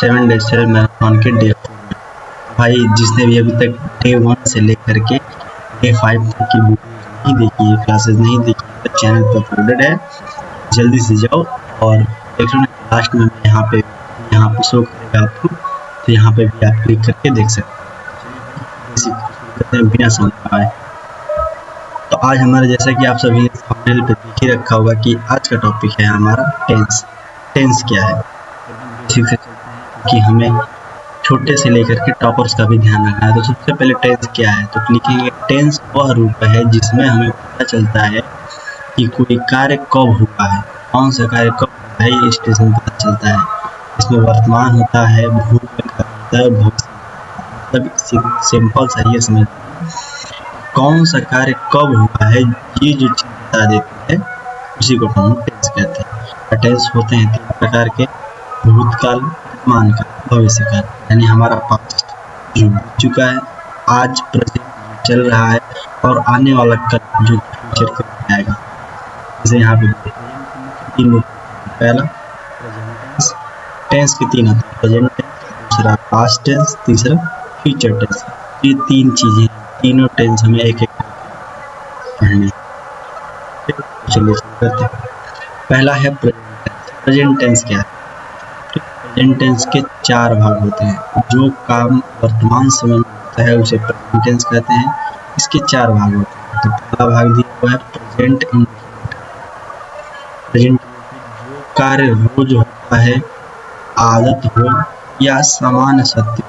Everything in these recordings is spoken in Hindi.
7 डेज चैलेंज मैराथन के डे 4 में। भाई जिसने भी अभी तक डे 1 से लेकर के डे 5 तक की वीडियो नहीं देखी है, क्लासेस नहीं देखी है, तो चैनल पर अपलोडेड है, जल्दी से जाओ। और देख लो लास्ट में यहाँ पे शो करेगा आपको, तो यहाँ पे भी आप क्लिक करके देख सकते हैं बिना समय पाए। तो आज हमारा, जैसा कि आप सभी थंबनेल पे देख ही रखा होगा कि आज का टॉपिक है हमारा टेंस। टेंस क्या है बेसिक से चलते हैं, क्योंकि हमें छोटे से लेकर के टॉपर्स का भी ध्यान रखना है। तो सबसे पहले टेंस क्या है, तो लिखेंगे टेंस वह रूप है जिसमें हमें पता चलता है कि कोई कार्य कब हुआ है, कौन सा कार्य कब हुआ है, ये स्टेशन पता चलता है। इसमें वर्तमान होता है, भूतकाल होता है, भविष्य। मतलब सिंपल सा ये समझ, कौन सा कार्य कब हुआ है ये जो चीज बता देती है उसी को हम टेंस कहते हैं। टेंस होते हैं 3 प्रकार के, भूतकाल, वर्तमान काल, भविष्य काल। यानी हमारा पास्ट जो बीत चुका है, आज प्रेजेंट चल रहा है, और आने वाला कल जो फ्यूचर के आएगा। जैसे यहाँ पे तीन, पहला प्रेजेंट टेंस के 3 होते हैं, प्रेजेंट टेंस, दूसरा पास्ट टेंस, तीसरा फ्यूचर टेंस। ये 3 चीजें, तीनों टेंस हमें एक एक पढ़ने। चलिए शुरू करते हैं। पहला है प्रेजेंट टेंस। प्रेजेंट टेंस क्या है? प्रेजेंट टेंस के 4 भाग होते हैं। जो काम वर्तमान समय में होता है उसे प्रेजेंट टेंस कहते हैं। इसके 4 भाग होते हैं। तो पहला भाग दिया हुआ है प्रेजेंट इंडेफिनिट। प्रेजेंट जो कार्य रोज होता है, आदत हो या सामान्य सत्य,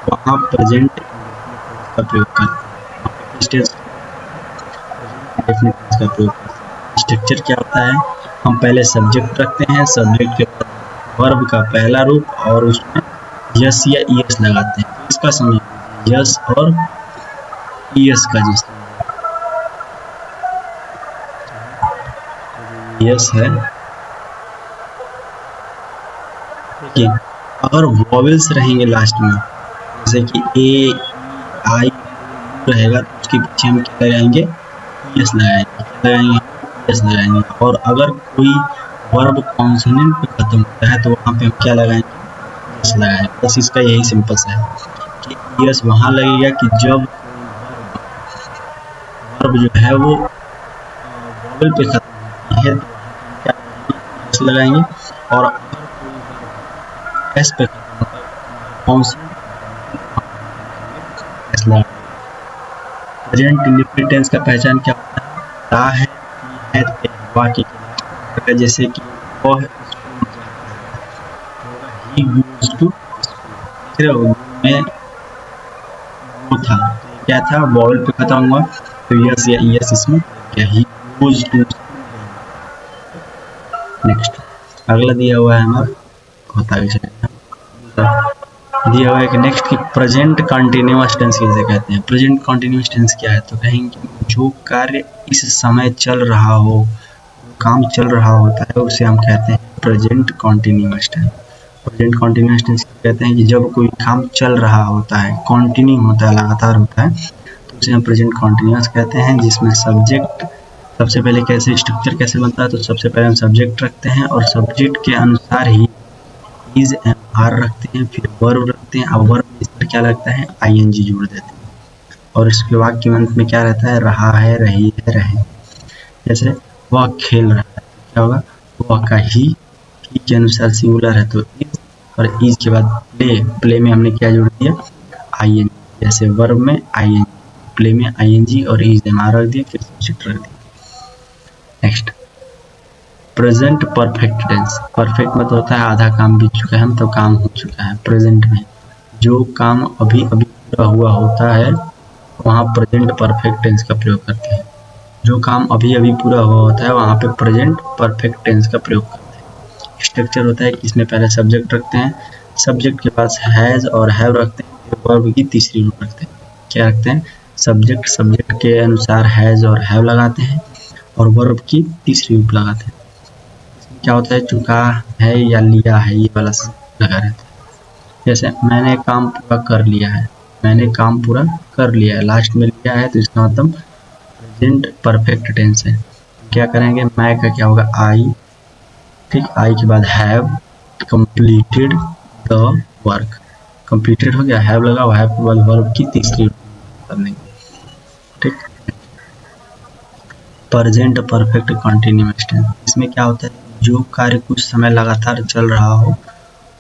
वहाँ प्रेजेंट का प्रयोग करते हैं। का प्रयोग करते हैं। स्ट्रक्चर क्या होता है, हम पहले सब्जेक्ट रखते हैं, सब्जेक्ट के बाद वर्ब का पहला रूप, और उसमें यस या ईएस लगाते हैं। इसका समझ यस और ईएस का, जिस यस है, देखिए अगर वॉवेल्स रहेंगे लास्ट में, जैसे कि ए आई रहेगा, तो उसके पीछे हम क्या लगाएंगे, यस लगाएंगे। और अगर कोई वर्ब कॉन्सोनेंट पे खत्म होता है तो वहाँ पे हम क्या लगाएंगे, यस लगाएंगे। बस इसका यही सिंपल सा है कि यस वहाँ लगेगा कि जब वर्ब जो है वो वॉवेल पे खत्म होती है तो क्या यस लगाएंगे, और एस पे खत्म होता है कॉन्सोनेंट एस लगाएंगे। प्रेजेंट इंडेफिनिट टेंस का पहचान क्या होता है, ता है, की है, वाक्य के, जैसे कि वह स्कूल जाता है, ही गोज़ टू स्कूल में वो था, क्या था, वॉवेल पे खत्म हुआ, तो यस या ईएस इसमें क्या, ही गोज़ टू। नेक्स्ट अगला दिया हुआ है हमारा, होता है दिया हुआ है कि नेक्स्ट की प्रेजेंट कंटिन्यूअस टेंस किसे कहते हैं। प्रेजेंट कंटिन्यूअस टेंस क्या है, तो कहेंगे जो कार्य इस समय चल रहा हो, काम चल रहा होता है, उसे हम कहते हैं present continuous tense. Present continuous tense कहते हैं कि जब कोई काम चल रहा होता है, कंटिन्यू होता है, लगातार होता है, तो उसे हम प्रेजेंट कंटिन्यूअस कहते हैं। जिसमें सब्जेक्ट, सबसे पहले कैसे स्ट्रक्चर कैसे बनता है, तो सबसे पहले हम सब्जेक्ट रखते हैं, और सब्जेक्ट के अनुसार ही इज एंड आर रखते हैं, फिर वर्ब रखते हैं, अब वर्ब इसमें क्या लगता है, आईएनजी जोड़ देते हैं, और इसके वाक्य के अंत में क्या रहता है, रहा है, रही है, रहे। जैसे वह खेल रहा है, क्या होगा, वह का ही के अनुसार सिंगुलर है तो इज, और इज के बाद प्ले में हमने क्या जोड़ दिया, आईएनजी। जैसे वर्ब में आईएनजी, प्ले में आईएनजी, और इज एंड आर रख दिया, फिर सब्जेक्ट रख दिया। Next present perfect tense. Perfect मतलब होता है आधा काम बीत चुका है, मतलब काम हो चुका है। प्रेजेंट में जो काम अभी अभी पूरा हुआ होता है वहाँ प्रेजेंट परफेक्ट टेंस का प्रयोग करते हैं। जो काम अभी अभी पूरा हुआ होता है वहाँ पे प्रेजेंट परफेक्ट टेंस का प्रयोग करते हैं। स्ट्रक्चर होता है कि इसमें पहले सब्जेक्ट रखते हैं, सब्जेक्ट के पास हैज और हैव रखते हैं, फिर वर्ब की तीसरी रूप रखते हैं। क्या रखते हैं, सब्जेक्ट के अनुसार हैज और हैव लगाते हैं, और वर्ब की तीसरी रूप लगाते हैं। क्या होता है, चुका है या लिया है, ये वाला लगा रहता है। जैसे मैंने काम पूरा कर लिया है, मैंने काम पूरा कर लिया है, लास्ट में लिया है तो इसका मतलब प्रेजेंट परफेक्ट टेंस है। क्या करेंगे, मैं का क्या होगा, आई, ठीक, आई के बाद have completed the work, completed हो गया, हैव लगा, हैव के बाद वर्ब की तीसरी करने, ठीक। प्रेजेंट परफेक्ट कंटिन्यूअस टेंस, इसमें क्या होता है, जो कार्य कुछ समय लगातार चल रहा हो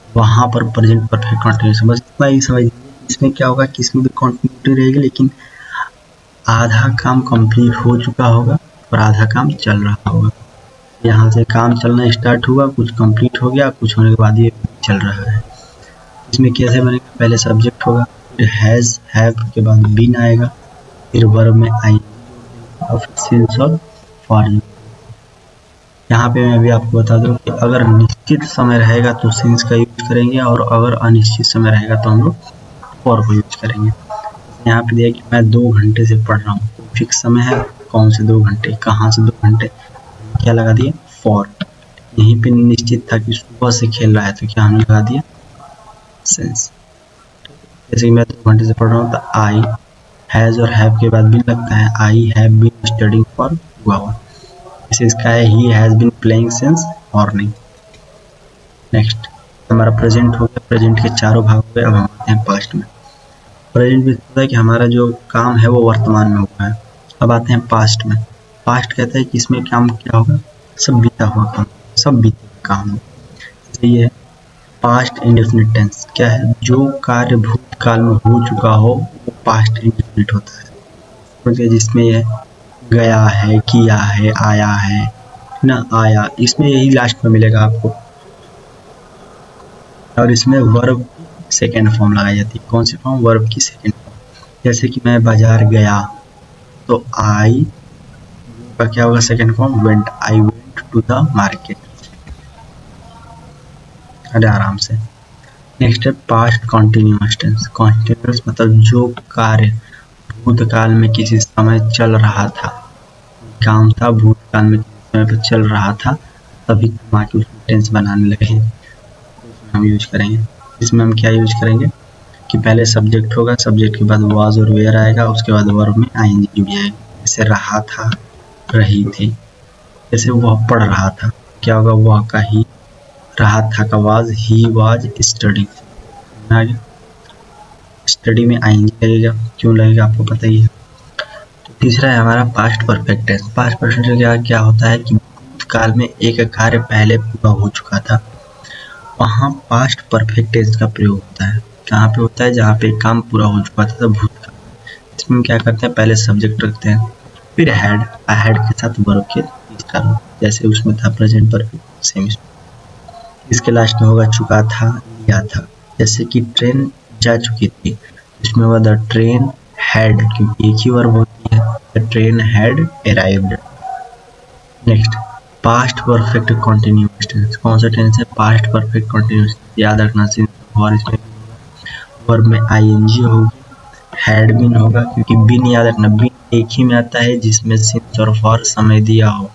वहां पर प्रेजेंट परफेक्ट कंटिन्यूअस, बस इतना ही समझ। इसमें क्या होगा कि इसमें भी कंटिन्यूटी रहेगी, लेकिन आधा काम कंप्लीट हो चुका होगा और आधा काम चल रहा होगा। यहाँ से काम चलना स्टार्ट हुआ, कुछ कंप्लीट हो गया, कुछ होने के बाद ये चल रहा है। इसमें कैसे बनेगा, पहले सब्जेक्ट होगा, फिर हैज, हैव के बाद बीन आएगा, फिर वर्ब में आई और फिर सिंस और फॉर। यहाँ पे मैं भी आपको बता दूं कि अगर निश्चित समय रहेगा तो सिंस का यूज करेंगे, और अगर अनिश्चित समय रहेगा तो हम लोग फॉर को यूज करेंगे। यहाँ पे दिया कि मैं 2 घंटे से पढ़ रहा हूँ, फिक्स समय है, कौन से 2 घंटे, कहाँ से 2 घंटे, क्या लगा दिए, फॉर। यहीं पे निश्चित था कि सुबह से खेल रहा है, तो क्या हमने लगा दिया, सिंस। जैसे कि मैं 2 घंटे से पढ़ रहा हूँ तो आई, हैज और हैव के बाद भी लगता है, I have been studying for 2 hour. जैसे इसका है, he has been playing since morning. Next हमारा प्रेजेंट हो गया, प्रेजेंट के चारों भाग हो गए। अब हम आते हैं पास्ट में। प्रेजेंट में होता है कि हमारा जो काम है वो वर्तमान में हुआ है। अब आते हैं पास्ट में। पास्ट कहता है कि इसमें काम क्या होगा, सब बीता हुआ काम, सब बीते काम हो। ये है पास्ट इंडेफिनिट टेंस, क्या है, जो कार्य भूतकाल में हो चुका हो वो पास्ट इंडेफिनिट होता है। तो जिसमें यह गया है, किया है, आया है ना, आया, इसमें यही लास्ट में मिलेगा आपको। और इसमें वर्ब सेकेंड फॉर्म लगाई जाती है। कौन सी फॉर्म, वर्ब की सेकेंड फॉर्म। जैसे कि मैं बाजार गया तो आई का क्या होगा, second form went, I went to the market. अरे आराम से। नेक्स्ट है पास्ट कॉन्टिन्यूअस टेंस। कॉन्टिन्यूअस मतलब जो कार्य भूतकाल में किसी समय चल रहा था, काम था भूतकाल में किसी समय पर चल रहा था, तभी हम आके उसमें टेंस बनाने लगे, हम यूज करेंगे। इसमें हम क्या यूज करेंगे कि पहले सब्जेक्ट होगा, सब्जेक्ट के बाद वाज और वेयर आएगा, उसके बाद वर्ब में आईएनजी भी आएगा। जैसे रहा था, रही थी। जैसे वह पढ़ रहा था, क्या होगा, वह का ही, रहा था का वाज, ही वाज स्टडिंग। आगे स्टडी में आईएनजी लगेगा, क्यों लगेगा आपको पता ही है। तो तीसरा है हमारा past perfect tense. Past perfect tense क्या होता है कि भूतकाल में एक कार्य पहले पूरा हो चुका था, वहाँ पास्ट परफेक्ट टेंस का प्रयोग होता है। कहाँ पे होता है, जहाँ पे काम पूरा हो चुका था भूतकाल। इसमें क्या करते हैं, पहले सब्जेक्ट रखते हैं, फिर हैड, हैड के साथ वर्ब के तीसरा रूप, जैसे उसमें था प्रेजेंट परफेक्ट, सेम इसके लास्ट में होगा चुका था, लिया था। जैसे कि ट्रेन जा चुकी थी, इसमें होगा द ट्रेन हैड, क्योंकि एक ही वर्ब होती है, the train had arrived. Next past perfect continuous tense. कौन सा टेंस है, पास्ट परफेक्ट कंटिन्यूअस। याद रखना सिंस और इसमें वर्ब में आईएनजी होगी, हैड बीन होगा, क्योंकि बीन याद रखना, बीन एक ही में आता है जिसमें सिंस और फॉर समय दिया हो।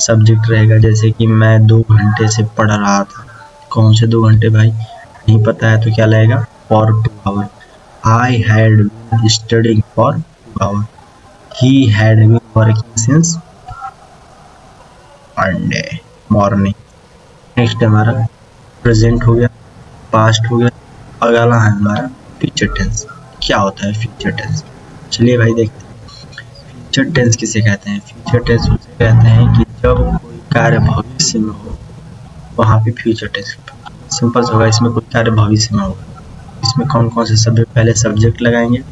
सब्जेक्ट रहेगा, जैसे कि मैं 2 घंटे से पढ़ रहा था, कौन से 2 घंटे भाई नहीं पता है, तो क्या लगेगा, for 2 hour. I had been studying for 2 hour, he had been working since Monday morning. Next हमारा प्रेजेंट हो गया, पास्ट हो गया, अगला है हमारा फ्यूचर टेंस। क्या होता है फ्यूचर टेंस, चलिए भाई देखते हैं। फ्यूचर टेंस किसे कहते हैं, फ्यूचर टेंस उसे कहते हैं कि जब कोई कार्य भविष्य में हो, वहाँ पे फ्यूचर टेंस सिंपल होगा। इसमें कोई कार्य भविष्य में होगा, इसमें कौन कौन से शब्द, पहले सब्जेक्ट लगाएंगे,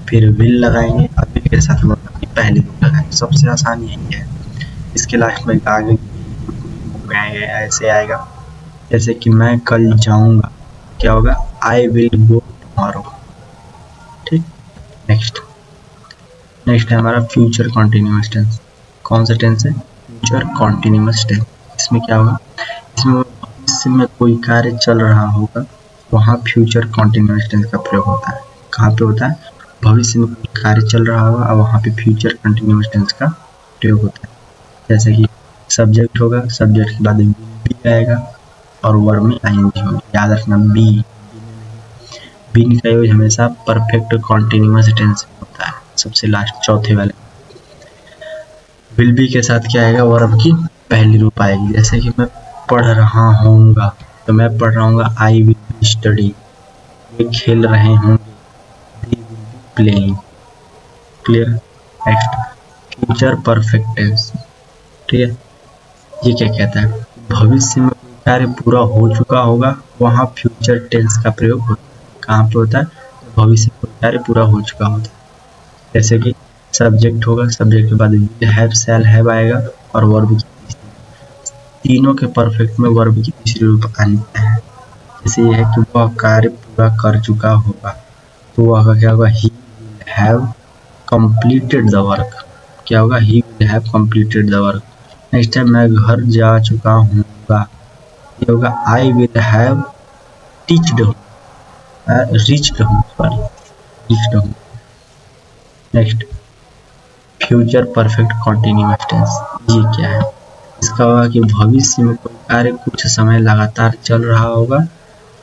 फिर विल लगाएंगे, अभी के साथ हम पहले रूप लगाएंगे। सबसे आसान यही है। इसके लास्ट में आगे ऐसे आएगा, जैसे कि मैं कल जाऊंगा, क्या होगा, आई विल गो टुमारो। ठीक, नेक्स्ट है हमारा फ्यूचर कॉन्टिन्यूअस टेंस। कौन सा टेंस है, फ्यूचर कॉन्टिन्यूअस टेंस। इसमें क्या होगा, इसमें भविष्य में कोई कार्य चल रहा होगा, वहाँ फ्यूचर कॉन्टिन्यूअस टेंस का प्रयोग होता है। कहाँ पे होता है, भविष्य में कोई कार्य चल रहा होगा और वहाँ पे फ्यूचर कॉन्टिन्यूअस टेंस का प्रयोग होता है। जैसे कि सब्जेक्ट होगा, सब्जेक्ट के बाद बी आएगा और वर्ब में आईएनजी होगी। याद रखना बी का यूज हमेशा परफेक्ट कॉन्टिन्यूअस टेंस में होता है, सबसे लास्ट चौथे वाले। विल बी के साथ क्या आएगा, वर्ब की पहली रूप आएगी। जैसे कि मैं पढ़ रहा होऊंगा, तो मैं पढ़ रहा हूँ आई विल बी स्टडी। वे खेल रहे होंगे, they will be playing. Clear. Next, future perfect tense. ठीक है, ये क्या कहता है, भविष्य में कोई कार्य पूरा हो चुका होगा, वहाँ फ्यूचर टेंस का प्रयोग होता है। कहाँ पे होता है, भविष्य में कोई कार्य पूरा हो चुका होता है। जैसे कि सब्जेक्ट होगा, सब्जेक्ट के बाद विल हैव, शैल हैव आएगा, और वर्ब की तीनों के परफेक्ट में वर्ब की तीसरी रूप आनी है। जैसे ये है कि वह कार्य पूरा कर चुका होगा, तो वह क्या होगा, ही will have completed the work. क्या होगा, ही will have completed the work. Next time मैं घर जा चुका हूँगा, ये होगा आई विल हैव टीच्ड हूँ, रीच्ड हूँ, सॉरी रीच्ड हूँ। Next, future perfect continuous tense. ये क्या है, इसका होगा कि भविष्य में कोई कार्य कुछ समय लगातार चल रहा होगा,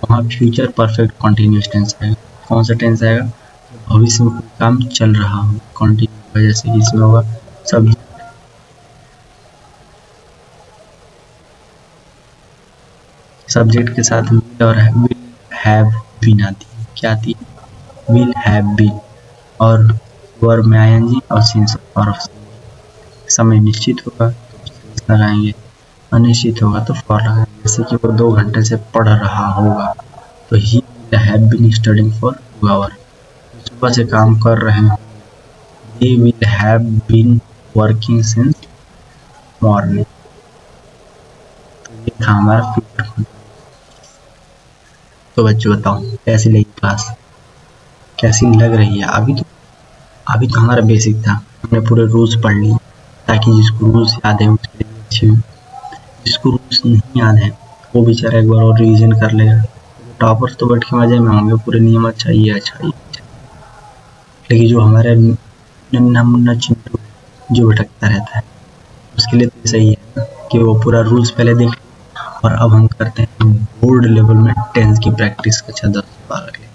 वहाँ फ्यूचर परफेक्ट कॉन्टिन्यूअस टेंस आएगा। कौन सा टेंस आएगा, भविष्य में कोई काम चल रहा हो, कंटिन्यू। जैसे कि इसमें होगा सब्जेक्ट के साथ विल और विल हैव बीन आती है। क्या आती है, विल हैव बीन, और वर्ब में आईएनजी और सिंस और समय निश्चित होगा तो लगाएंगे, अनिश्चित होगा तो फॉर लगाएंगे। जैसे कि वो 2 घंटे से पढ़ रहा होगा, तो he will have been studying for 2 hour. सुबह से काम कर रहे हैं, they will have been working since morning। तो ये था हमारा फ्यूचर। तो बच्चों बताओ कैसी लगी क्लास, कैसी लग रही है। अभी तो हमारा बेसिक था, हमने पूरे रूल्स पढ़ लिए, ताकि जिसको रूल्स याद है उसके लिए अच्छी हो। जिसको रूल्स नहीं याद है वो बेचारा एक बार और रिवीजन कर लेगा। टॉपर्स तो बैठ के मजे में होंगे, पूरे नियम अच्छा ही अच्छा। लेकिन जो हमारे नन्हा मुन्ना चिंटू जो भटकता रहता है, उसके लिए तो सही है ना कि वो पूरा रूल्स पहले देख। और अब हम करते हैं बोर्ड लेवल में टेंस की प्रैक्टिस का 10-12 के।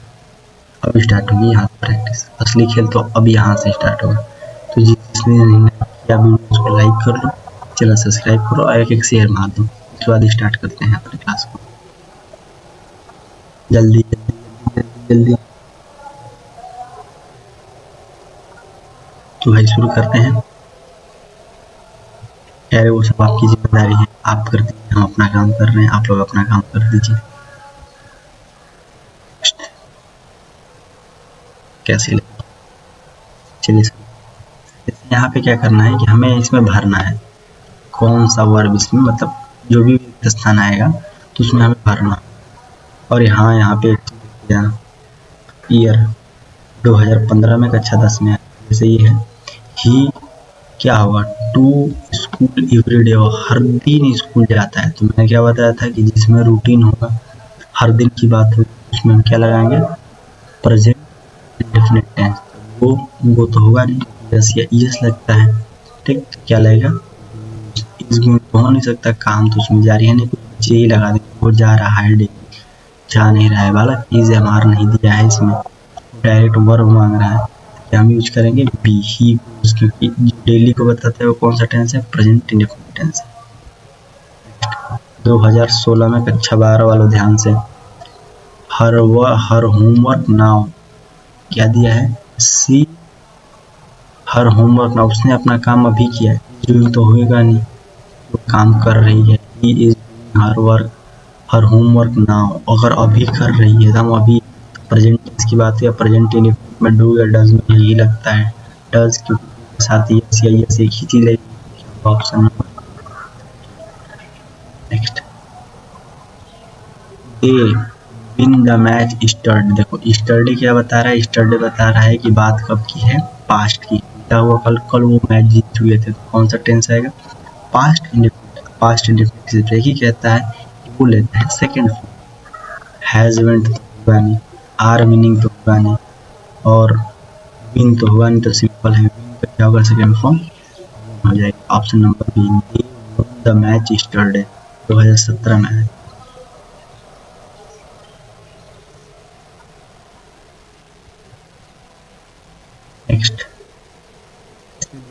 अब स्टार्ट होगी यहाँ प्रैक्टिस, असली खेल तो अब यहाँ से स्टार्ट होगा। तो जिसने नहीं किया वीडियो को लाइक कर लो, चैनल सब्सक्राइब करो और एक शेयर मार दो। उसके बाद स्टार्ट करते हैं अपनी क्लास को, जल्दी जल्दी जल्दी जल्दी। तो भाई शुरू करते हैं। अरे वो सब आपकी जिम्मेदारी है, आप कर दीजिए, हम अपना काम कर रहे हैं, आप लोग अपना काम कर दीजिए। कैसे लगे, चलिए यहाँ पे क्या करना है कि हमें इसमें भरना है कौन सा वर्ब, इसमें मतलब जो भी स्थान आएगा तो उसमें हमें भरना। और यहाँ पे ईयर 2015 में कक्षा 10 में, जैसे ये है ही क्या होगा, टू स्कूल एवरीडे, हर दिन स्कूल जाता है। तो मैंने क्या बताया था कि जिसमें रूटीन होगा, हर दिन की बात होगी, उसमें हम क्या लगाएंगे, प्रेजेंट इंडेफिनिट टेंस। वो तो होगा नहीं, यस या यस लगता है, ठीक। क्या लगेगा, इसमें तो हो नहीं सकता, काम तो उसमें जारी है नहीं, कुछ बच्चे ही लगा देंगे, वो जा रहा है डेली, जा नहीं रहा है बालक, इज एमआर नहीं दिया है इसमें, डायरेक्ट वर्ब मांग रहा है। हम यूज करेंगे बी, ही गोज, क्योंकि डेली को बताते हैं वो कौन सा टेंस है, प्रेजेंट इंडेफिनिट टेंस है। 2016 में कक्षा 12 वालों ध्यान से, हर होमवर्क नाउ क्या दिया है, सी हर होमवर्क नाउ, उसने अपना काम अभी किया है, डूइंग तो होएगा नहीं, वो काम कर रही है, he is doing her work her homework now. अगर अभी कर रही है तो हम अभी प्रेजेंट टेंस की बात है, प्रेजेंट इंडेफिनिट में डू या डज में यही लगता है, डज क्योंकि साथ ही यस या यस एक ही चीज लगेगी, option number. Next, they win the match Saturday. देखो स्टर्डे क्या बता रहा है, स्टर्डे बता रहा है कि बात कब की है, पास्ट की, क्या हुआ कल वो मैच जीत हुए थे। तो कौन सा टेंस आएगा, पास्ट इंडेफिनिट। पास्ट इंडेफिनिट सिर्फ एक ही कहता है कि वो लेता है सेकंड फॉर्म, हैज वेंट तो होगा नहीं, आर मीनिंग तो होगा नहीं, और विन तो होगा नहीं, तो सिंपल है, विन का क्या होगा, सेकंड फॉर्म हो जाएगा, option number B, they won the match yesterday 2017 में है। नेक्स्ट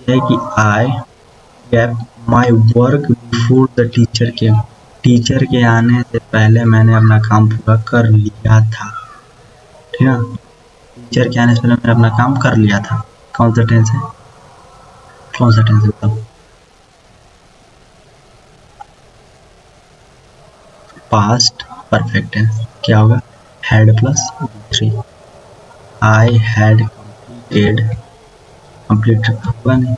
है कि I gap my work before the teacher came. Teacher के आने से पहले मैंने अपना काम पूरा कर लिया था, ठीक है। टीचर के आने से पहले मैंने अपना काम कर लिया था, कौन सा टेंस है, कौन सा टेंस है बताओ। पास्ट परफेक्ट टेंस क्या होगा, had plus V3। I had completed होगा नहीं,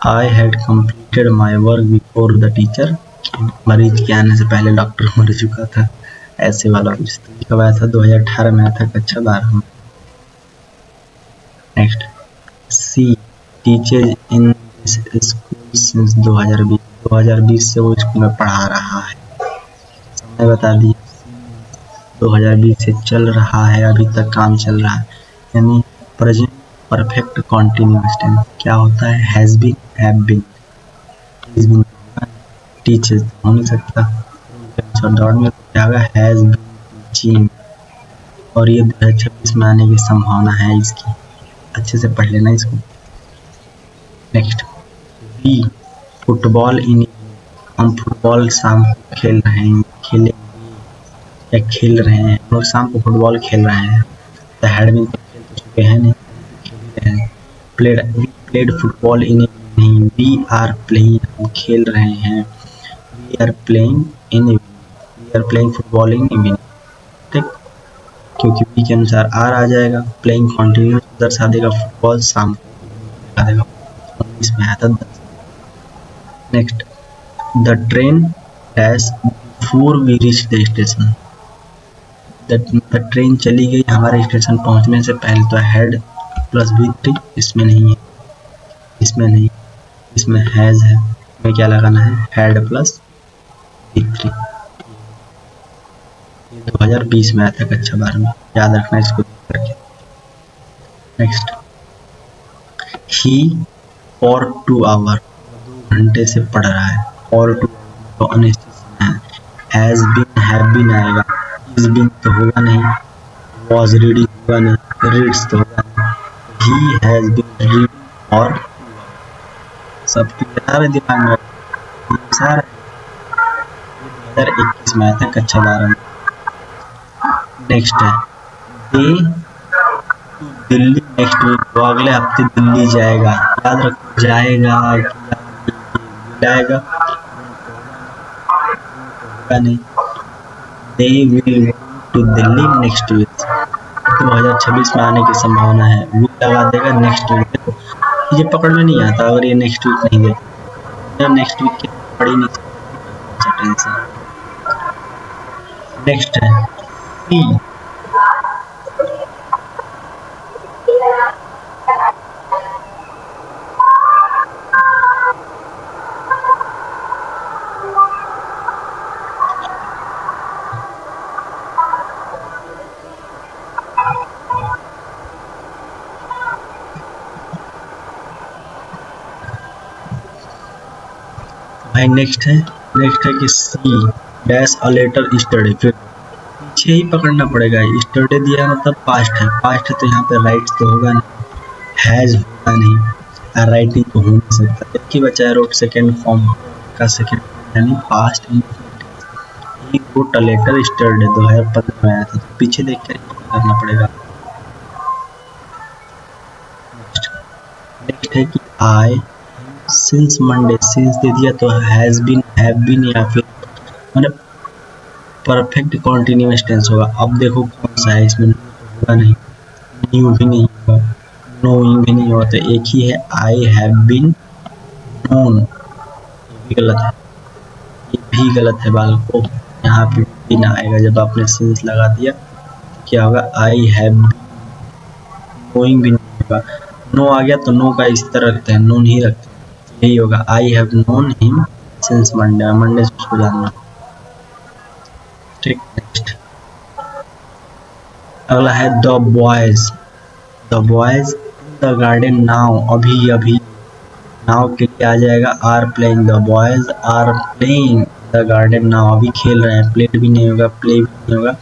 I had completed my work before the teacher. मरीज के आने से पहले डॉक्टर मर चुका था, ऐसे वाला कुछ कब आया था, 2018 में आया था, कक्षा 12 में। Next she teacher in school since 2020 से वो स्कूल में पढ़ा रहा है, समय बता दिए 2020 से चल रहा है, अभी तक काम चल रहा है, यानी प्रेजेंट परफेक्ट कॉन्टिन्यूअस टेंस क्या होता है, has been, have been, is been, teachers हो नहीं सकता, डॉट में क्या होगा, हैज बीन टीचिंग, और ये 2026 में आने की संभावना है इसकी, अच्छे से पढ़ लेना इसको। नेक्स्ट बी फुटबॉल इन, हम फुटबॉल शाम को खेल रहे हैं, खेलेंगे या खेल रहे हैं, हम लोग शाम को फुटबॉल खेल रहे हैं, तो हैड बीन खेल तो चुके हैं नहीं, खेल रहे हैं। प्लेड फुटबॉल इन, नहीं, वी आर प्लेइंग, हम खेल रहे हैं, we are playing in, we are playing football in evening, ठीक, क्योंकि वी के अनुसार आर आ जाएगा, प्लेइंग कॉन्टिन्यूस दर्शा देगा, फुटबॉल शाम को दिखा देगा, इसमें आया था 10। Next the train dash before we reach the station, the train चली गई हमारे स्टेशन पहुंचने से पहले, तो हैड प्लस V3 इसमें नहीं है, इसमें नहीं, इसमें हैज है, इसमें क्या लगाना है, हैड प्लस V3। 2020 में आया था कक्षा 12 में, याद रखना इसको करके। नेक्स्ट ही फॉर 2 आवर, 2 घंटे से पढ़ रहा है, फॉर 2 तो अनिश्चित समय है, हैज बीन, हैव बीन आएगा, इज बीन तो होगा नहीं, वॉज रीडिंग होगा नहीं, रीड्स तो होगा नहीं, ही हैज बीन रीडिंग, और सब क्लियर है दिमाग में, सारा 2021 में आया था कक्षा 12 में। नेक्स्ट है दे दिल्ली नेक्स्ट वीक, तो अगले हफ्ते दिल्ली जाएगा, याद रखो जाएगा, जाएगा होगा नहीं, they will to Delhi next week, 2026 में आने की संभावना है, वीक लगा देगा, नेक्स्ट वीक, देखो ये पकड़ में नहीं आता अगर ये नेक्स्ट वीक नहीं देता, नेक्स्ट वीक की पढ़ी नहीं टेंशन। नेक्स्ट है सी भाई, नेक्स्ट है कि she dash a letter study, फिर पीछे ही पकड़ना पड़ेगा, स्टडी दिया मतलब पास्ट है, पास्ट है तो यहाँ पे राइट्स तो होगा नहीं, हैज होगा नहीं, राइटिंग तो हो नहीं सकता, जबकि बचा है रोट सेकेंड फॉर्म का सेकेंड यानी पास्ट ही रोट अ लेटर स्टडी, 2015 में आया था, तो पीछे देख कर करना पड़ेगा। नेक्स्ट है कि आई सिंस मंडे, सिंस दे दिया तो हैज बीन, हैव बीन, या फिर मतलब परफेक्ट कॉन्टिन्यूअस टेंस होगा। अब देखो कौन सा है इसमें, होगा नहीं, न्यू भी नहीं होगा, नोइंग भी नहीं होगा, तो एक ही है आई हैव बीन नोन, ये भी गलत है, ये भी गलत है बाल को, यहाँ पे भी ना आएगा, जब आपने सिंस लगा दिया क्या होगा, आई हैव नोइंग भी नहीं होगा, नो आ गया तो नो का इस तरह रखते हैं, नोन ही रखते हैं, यही होगा I have known him since Monday, Monday से उसको जानना, ठीक। नेक्स्ट अगला है the boys the garden now, अभी अभी, नाउ के लिए आ जाएगा are playing, the boys are playing the garden now, अभी खेल रहे हैं, प्लेड भी नहीं होगा, प्ले भी नहीं होगा,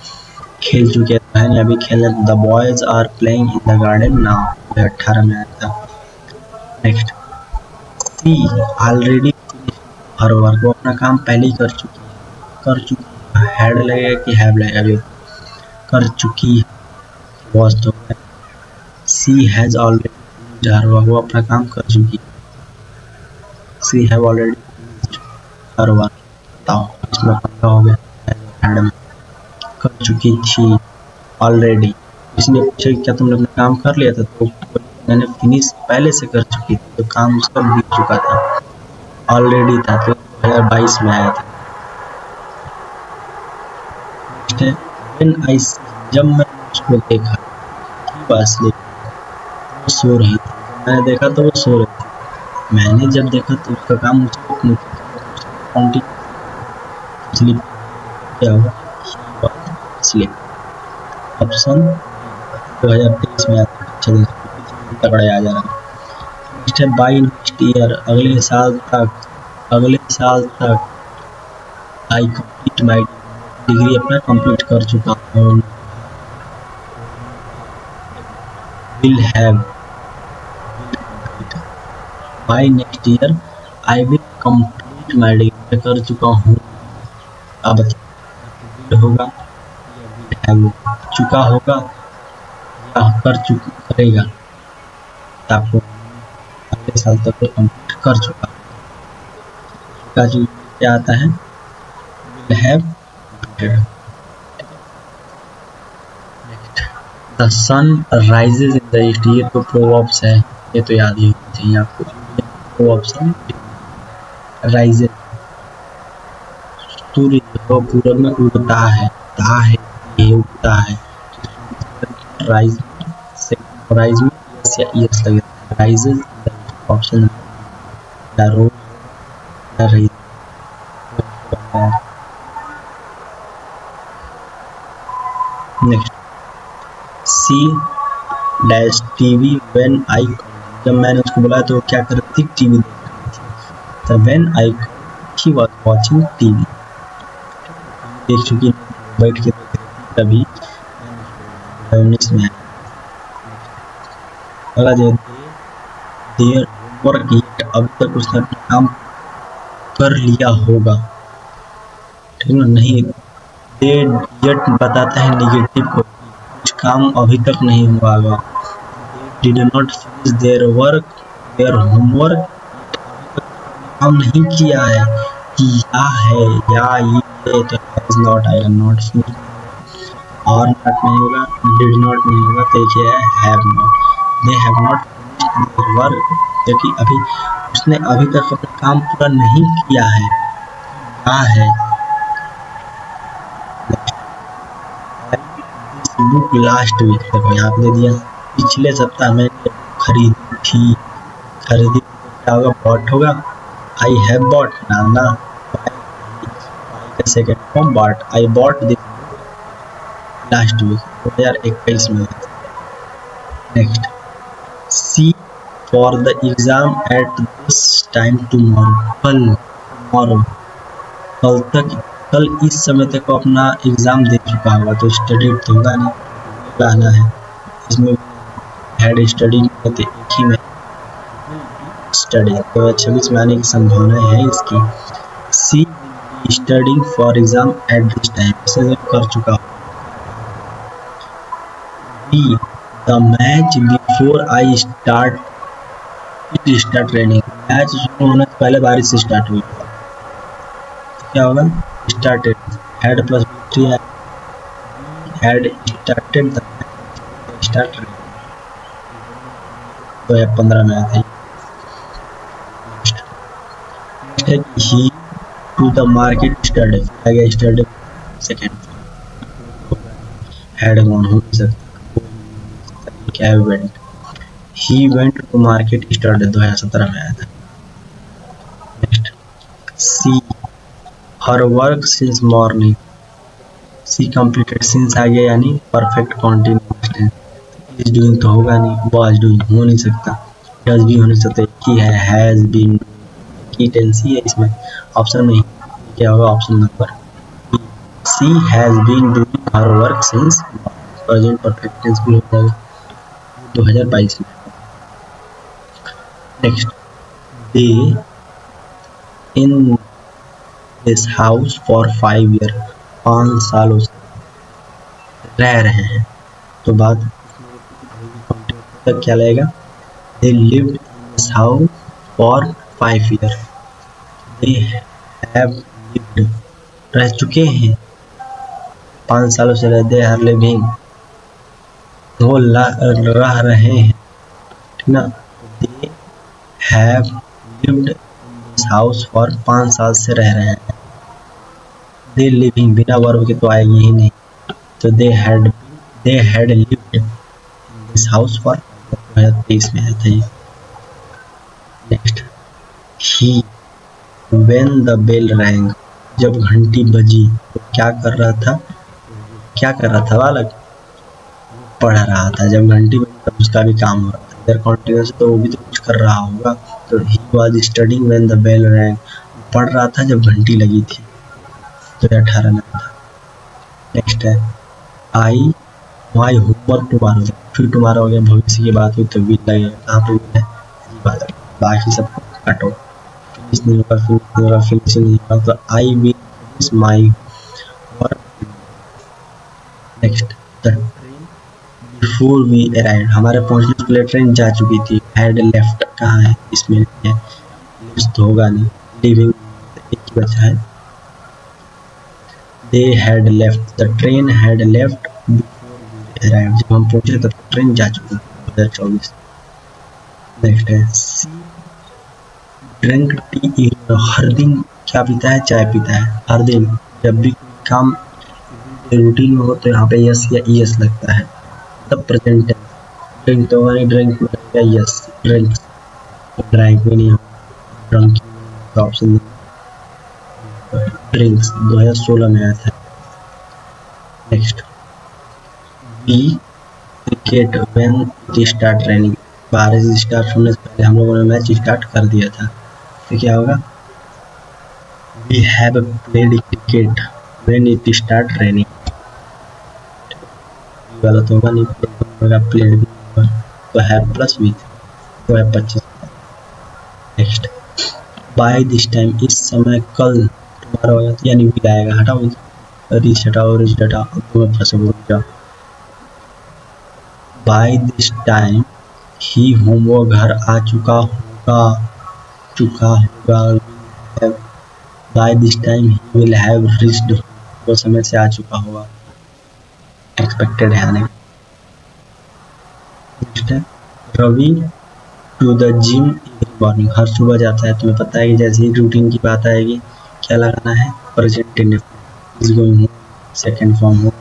खेल चुके हैं अभी खेल रहे हैं, the boys are playing in the garden now, 2018 में आया था। Next she already her work, वो अपना काम पहले ही कर चुकी है। हैड लगेगा कि हैव लगेगा, अभी कर चुकी है, वॉज तो she has already, her work, वो अपना काम कर चुकी है। सी हैव ऑलरेडी हर वर्क, बताओ इसमें पक्का हो गया, हैड में कर चुकी थी ऑलरेडी। इसने पूछा कि क्या तुमने अपना काम कर लिया था, तो मैंने फिनिश पहले से कर चुकी थी, तो काम उसका बीत चुका था, ऑलरेडी था, तो 2022 में आया था। When I जब मैंने उसको देखा बस वो सो रही थी, मैंने देखा तो वो सो रही थी, मैंने जब देखा तो उसका काम मुझे स्लीप क्या होगा, स्लीप। ऑप्शन 2023 में आता है, तगड़े आ जा रहा है। बाई नेक्स्ट ईयर, अगले साल तक आई कंप्लीट माई डिग्री, अपना कंप्लीट कर चुका हूँ। Will have, by next year I will complete my degree, कर चुका हूँ। अब होगा चुका होगा या करेगा, आपको अगले साल तक कंप्लीट कर चुका का जो क्या आता है, will have completed। The sun rises in the east, ये तो प्रोवर्ब्स है, ये तो याद ही होना चाहिए आपको। प्रोवर्ब्स राइजेस, सूर्य तो पूरब में उगता है, ये उगता है। राइज से राइज में यस या यस लगेगा, rises option the road the rise. Next, she dash TV when I, जब मैंने उसको बोला तो क्या कर रही थी, टीवी देख रही थी। तो when I she was watching TV, देख चुकी, बैठ के देख रही थी तभी 19 में। अगला जो देयर वर्क येट, अभी तक उसने अपना काम कर लिया होगा, ठीक है नहीं। दे येट बताता है निगेटिव को, कुछ काम अभी तक नहीं हुआ होगा। Did not finish their work, their homework, काम नहीं किया है, किया है या ये तो हैज नॉट आएगा, नॉट फिनिश, और नॉट नहीं होगा, डिड नॉट नहीं होगा, तो ये है have not. They have not finished their work, क्योंकि अभी उसने अभी तक अपना काम पूरा नहीं किया है, क्या है। बुक लास्ट वीक, देखो यहाँ पे दे दिया, पिछले सप्ताह में खरीदी, क्या होगा, बॉट होगा। आई हैव बॉट, ना second form bought, I bought this last week, 2021 में। Next, she for the exam at this time tomorrow, कल इस समय तक अपना एग्जाम दे चुका होगा, तो स्टडी तो होगा नहीं, लाना है इसमें हैड स्टडी तो एक ही में स्टडी, तो 26 में आने की संभावना है इसकी। She studying for exam at this time, इसे कर चुका हूँ। B the match before I start training, match शुरू होने से पहले बारिश से स्टार्ट हुई, क्या होगा, स्टार्टेड, हैड प्लस थ्री है, हैड स्टार्टेड द स्टार्ट, 2015 में आया था। He to the market study, आगे स्टडी सेकेंड, हैड गॉन हो सकता, क्या went, he went to market study, 2017 में आया था। Next, she her work since morning, she completed, since आ गया यानी perfect continuous tense, is doing तो होगा नहीं, वाज डूइंग हो नहीं सकता, डज भी हो नहीं सकता, की है, हैज बीन, की टेंस ही है इसमें, ऑप्शन नहीं, क्या होगा option number B, she has been doing her work since, present perfect tense भी हो जाएगा 2022 में। Next, they in this house for 5 year, 5 सालों से रह रहे हैं। तो बात तक क्या लगेगा, they lived in this house for 5 year, they have lived रह चुके हैं, 5 सालों से रह, दे आर लिविंग वो रह रहे हैं, ठीक ना। दे have lived in this house for 5 साल से रह रहे हैं। दे लिविंग बिना वर्ब के तो आएगी ही नहीं, तो they had lived in this house for 2023 में है था ये। Next, he when the bell rang, जब घंटी बजी तो क्या कर रहा था बालक, पढ़ रहा था। जब घंटी बजी तब उसका भी काम हो रहा था, इधर कॉन्टिन्यूस तो वो भी तो कुछ कर रहा होगा। तो he was studying when the bell rang, पढ़ रहा था जब घंटी लगी थी। तो 18 में था। नेक्स्ट है आई माई होमवर्क टुमारो, फिर टुमारो हो गया, भविष्य की बात हुई तो विल लगेगा, कहाँ पे विल है, बात है। बाकी सब काटो, फिनिश नहीं होगा, फिनिशिंग नहीं होगा, तो I will finish my work. Next, the train before we arrived, हमारे पहुंचने से पहले ट्रेन जा चुकी थी। हैड लेफ्ट कहाँ है, इसमें नहीं है, लिव्स तो होगा नहीं, लिविंग एक ही बचा है। They had left, the train had left before we arrived, जब हम पहुंचे तब ट्रेन जा चुकी थी 2024। नेक्स्ट है सी ड्रिंक टी, हर दिन क्या पीता है, चाय पीता है। हर दिन जब भी कोई काम रूटीन में हो तो यहाँ पे यस या ईएस लगता है, तब प्रेजेंट टेंस। ड्रिंक तो नहीं, ड्रिंक में लगेगा यस, ड्रिंक ड्रैंक में नहीं होगा, ड्रंक का ऑप्शन नहीं। ड्रिंक्स 2016 में आया था। Next, we cricket when it start raining, बारिश स्टार्ट होने से पहले हम लोगों ने मैच स्टार्ट कर दिया था। तो क्या होगा, we have played cricket when it start raining, वाला तो होगा नहीं, प्लेड भी होगा, तो हैव प्लस वी, तो है 25। नेक्स्ट, बाय दिस टाइम, इस समय, कल, तुम्हारा हो जाता यानी भी आएगा, हटाओ रिच हटाओ, रिच हटाओ, तुम्हें फंसे बोल जाओ। By this time he home, वो घर आ चुका होगा। By this time he will have reached, वो समय से आ चुका होगा, एक्सपेक्टेड है नहीं। नेक्स्ट है Ravi to the gym every morning, हर सुबह जाता है। तुम्हें पता है कि जैसे ही रूटीन की बात आएगी क्या लगाना है, प्रेजेंट इंडेफिनिट। इज गोइंग हो, सेकंड फॉर्म हो,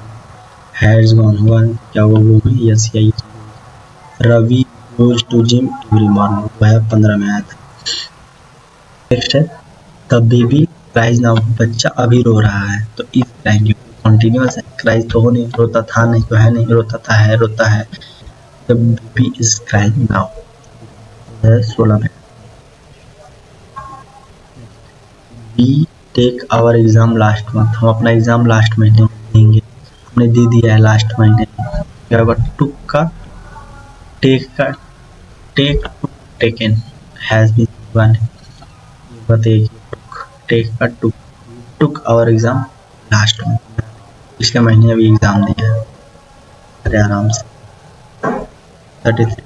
हैज गॉन होगा, क्या वो में यस या yes. Ravi goes to gym every morning, वह 15 में आया था। नेक्स्ट है द बेबी क्राइज नाउ, बच्चा अभी रो रहा है, तो इज क्राइंग कॉन्टिन्यूअस है, क्राइज तो हो नहीं, रोता था नहीं तो है नहीं, रोता है। The baby is crying now 16 में। We take our exam last month, हम अपना एग्जाम लास्ट महीने में देंगे, हमने दे दिया है लास्ट महीने में। क्या होगा, टुक का टेक का टेकन, हैज बीन वन, बताइए टेक का took our exam last month, पिछले महीने अभी एग्जाम दिया है। अरे आराम से 33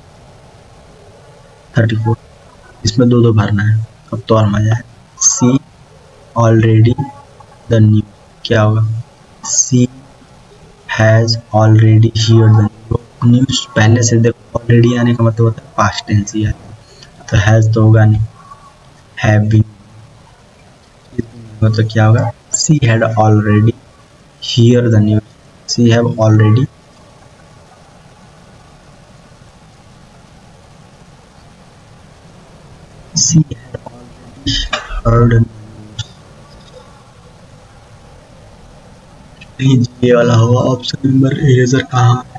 34, इसमें दो भरना है, अब तो और मजा है। सी ऑलरेडी द न्यूज, क्या होगा, she has already heard the news, पहले से देखो ऑलरेडी आने का मतलब होता है पास्ट टेंस ही है, तो हैज तो होगा नहीं, हैव बीन, तो क्या होगा, she had already hear the news, she have already she had already heard news. ये वाला होगा ऑप्शन नंबर, इरेजर कहाँ है,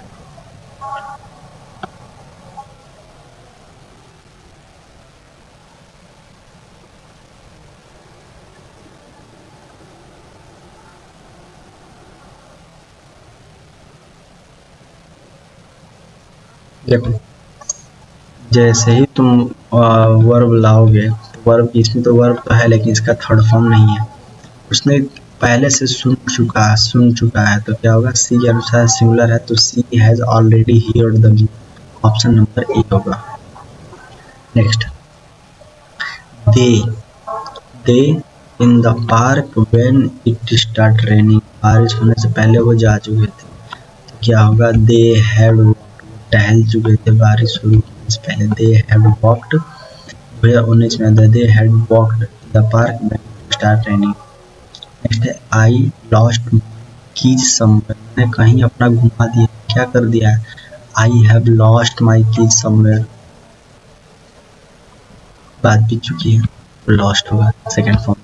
देखो जैसे ही तुम वर्ब लाओगे, वर्ब इसमें तो वर्ब तो है लेकिन इसका थर्ड फॉर्म नहीं है, उसने पहले से सुन चुका है तो क्या होगा, सी के अनुसार सिंगुलर है तो she has already heard the music, option number A होगा। Next, they they in the park when it start raining, बारिश होने से पहले वो जा चुके थे तो क्या होगा, दे हैड टहल चुके थे बारिश शुरू होने से पहले, दे हैड वॉक्ड 2019 में, they had walked the park when it start raining. Next है, आई लॉस्ट कीज समवेयर, मैंने कहीं अपना घुमा दिया, क्या कर दिया है, I have lost my keys somewhere, बात भी चुकी है, लॉस्ट होगा second form.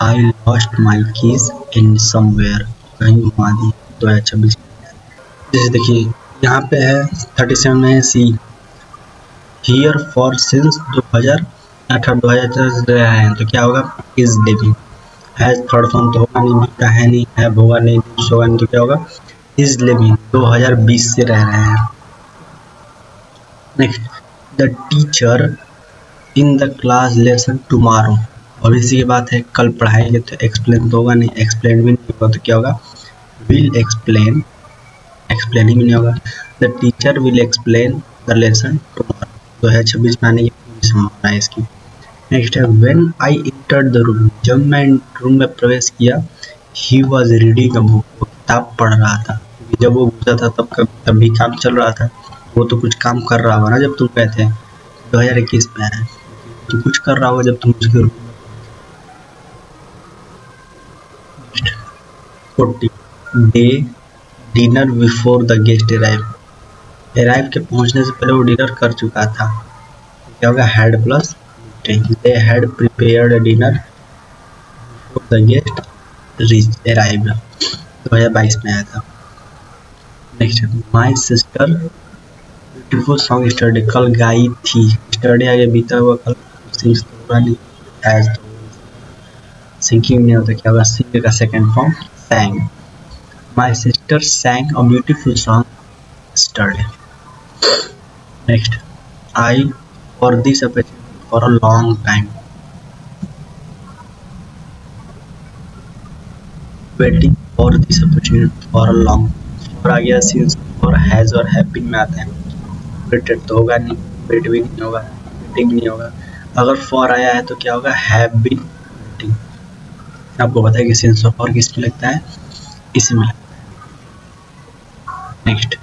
I lost my keys in somewhere, कहीं घुमा दी 2026। जैसे देखिए यहाँ पे है 37 में है सी, हियर फॉर सिंस 2018-2024 रहे हैं तो क्या होगा, is living. Has third form तो होगा नहीं, बीता है नहीं, हैव होगा नहीं, होगा नहीं तो क्या होगा, इज लिविंग 2020 से रह रहे हैं। Next, the teacher in the class lesson tomorrow, और इसी की बात है, कल पढ़ाएंगे तो एक्सप्लेन तो होगा नहीं, एक्सप्लेन भी नहीं होगा तो क्या होगा, विल एक्सप्लेन, एक्सप्लेनिंग भी नहीं होगा। The teacher will explain the lesson tomorrow, 2026 में आने की पूरी संभावना है इसकी। नेक्स्ट है, when I entered the room, जब मैं रूम में प्रवेश किया, he was reading a book, वो किताब पढ़ रहा था, क्योंकि जब वो घुसा था तब भी काम चल रहा था, वो तो कुछ काम कर रहा होगा ना जब तुम गए थे, 2021 में है तो कुछ कर रहा होगा जब तुम उसके रूम में। 40, day dinner before the guest arrive के पहुंचने से पहले वो डिनर कर चुका था, क्या होगा, had plus they had prepared dinner before the guest arrive, 2022 में आया था। Next, my sister beautiful song study, कल गाई थी, स्टडी आगे बीता हुआ कल, एज सिंकिंग नहीं होता क्या होगा, सिंग का second form sang, my sister sang a beautiful song yesterday। Next, I for this opportunity for a long time, waiting for this opportunity for a long, for आ गया since और has और have been में आते हैं, waited तो होगा नहीं, wait भी नहीं होगा, waiting नहीं होगा, अगर for आया है तो क्या होगा, have been waiting। आपको पता है कि सेंस ऑफ और किस में लगता है, इसी में लगता है। Next,